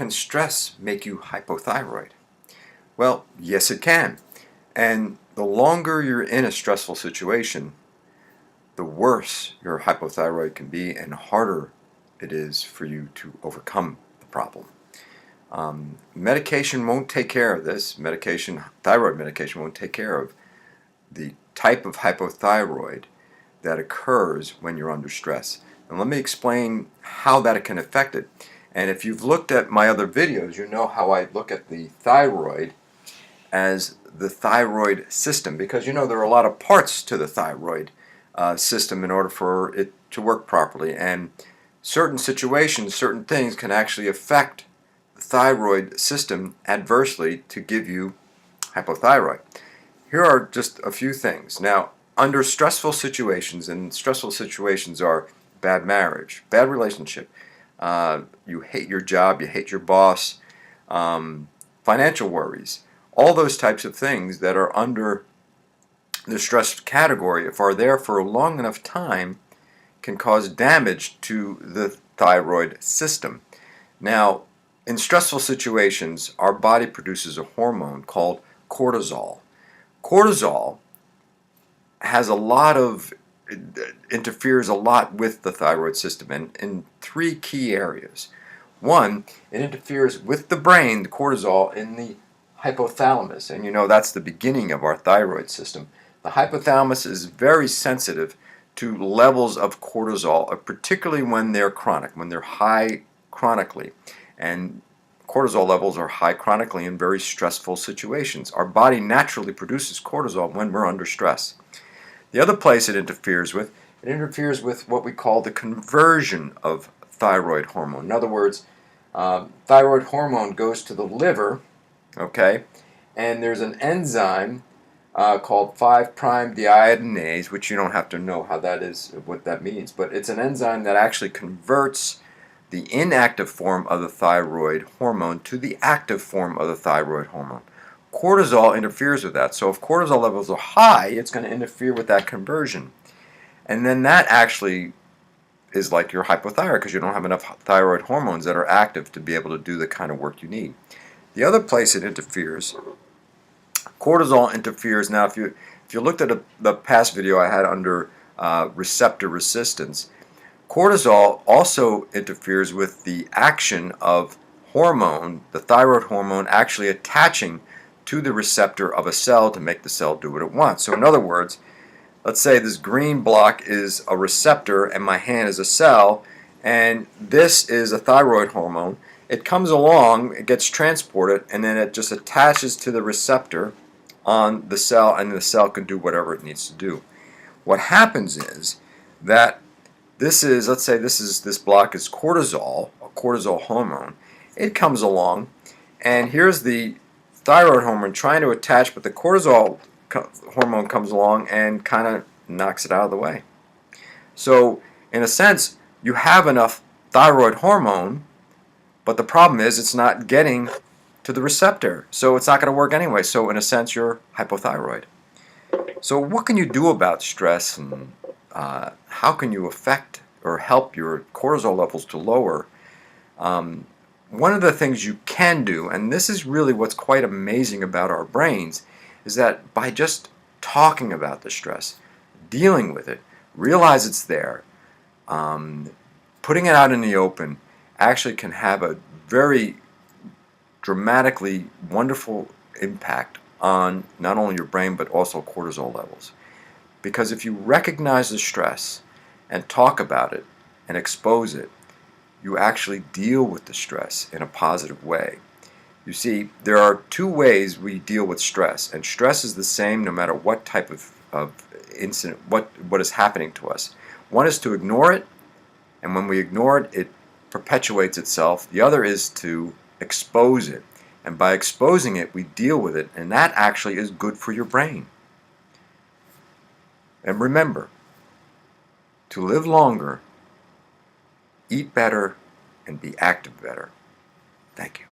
Can stress make you hypothyroid? Well, yes it can. And the longer you're in a stressful situation, the worse your hypothyroid can be and harder it is for you to overcome the problem. Medication won't take care of this. Thyroid medication won't take care of the type of hypothyroid that occurs when you're under stress. And let me explain how that can affect it. And if you've looked at my other videos, you know how I look at the thyroid as the thyroid system, because you know there are a lot of parts to the thyroid system in order for it to work properly, and certain situations, certain things can actually affect the thyroid system adversely to give you hypothyroid. Here are just a few things. Now, under stressful situations, and stressful situations are bad marriage, bad relationship, you hate your job, you hate your boss, financial worries, all those types of things that are under the stress category, if are there for a long enough time, can cause damage to the thyroid system. Now, in stressful situations, our body produces a hormone called cortisol. Cortisol interferes a lot with the thyroid system, and in three key areas. One, it interferes with the brain, the cortisol, in the hypothalamus, and you know that's the beginning of our thyroid system. The hypothalamus is very sensitive to levels of cortisol, particularly when they're chronic, when they're high chronically. And cortisol levels are high chronically in very stressful situations. Our body naturally produces cortisol when we're under stress. The other place it interferes with what we call the conversion of thyroid hormone. In other words, thyroid hormone goes to the liver, okay, and there's an enzyme called 5'-deiodinase, which you don't have to know how that is, what that means, but it's an enzyme that actually converts the inactive form of the thyroid hormone to the active form of the thyroid hormone. Cortisol interferes with that. So if cortisol levels are high, it's going to interfere with that conversion. And then that actually is like your hypothyroid, because you don't have enough thyroid hormones that are active to be able to do the kind of work you need. The other place it interferes, cortisol interferes. Now, if you looked at the past video I had under receptor resistance, cortisol also interferes with the action of hormone, the thyroid hormone, actually attaching to the receptor of a cell to make the cell do what it wants. So in other words, let's say this green block is a receptor and my hand is a cell, and this is a thyroid hormone. It comes along, it gets transported, and then it just attaches to the receptor on the cell, and the cell can do whatever it needs to do. What happens is that let's say this block is cortisol, a cortisol hormone. It comes along, and here's the thyroid hormone trying to attach, but the cortisol hormone comes along and kind of knocks it out of the way. So in a sense, you have enough thyroid hormone, but the problem is it's not getting to the receptor, so it's not going to work anyway. So in a sense, you're hypothyroid. So what can you do about stress, and how can you affect or help your cortisol levels to lower? One of the things you can do, and this is really what's quite amazing about our brains, is that by just talking about the stress, dealing with it, realize it's there, putting it out in the open, actually can have a very dramatically wonderful impact on not only your brain but also cortisol levels. Because if you recognize the stress and talk about it and expose it, you actually deal with the stress in a positive way. You see, there are two ways we deal with stress, and stress is the same no matter what type of incident, what is happening to us. One is to ignore it, and when we ignore it, it perpetuates itself. The other is to expose it, and by exposing it, we deal with it, and that actually is good for your brain. And remember, to live longer, eat better, and be active better. Thank you.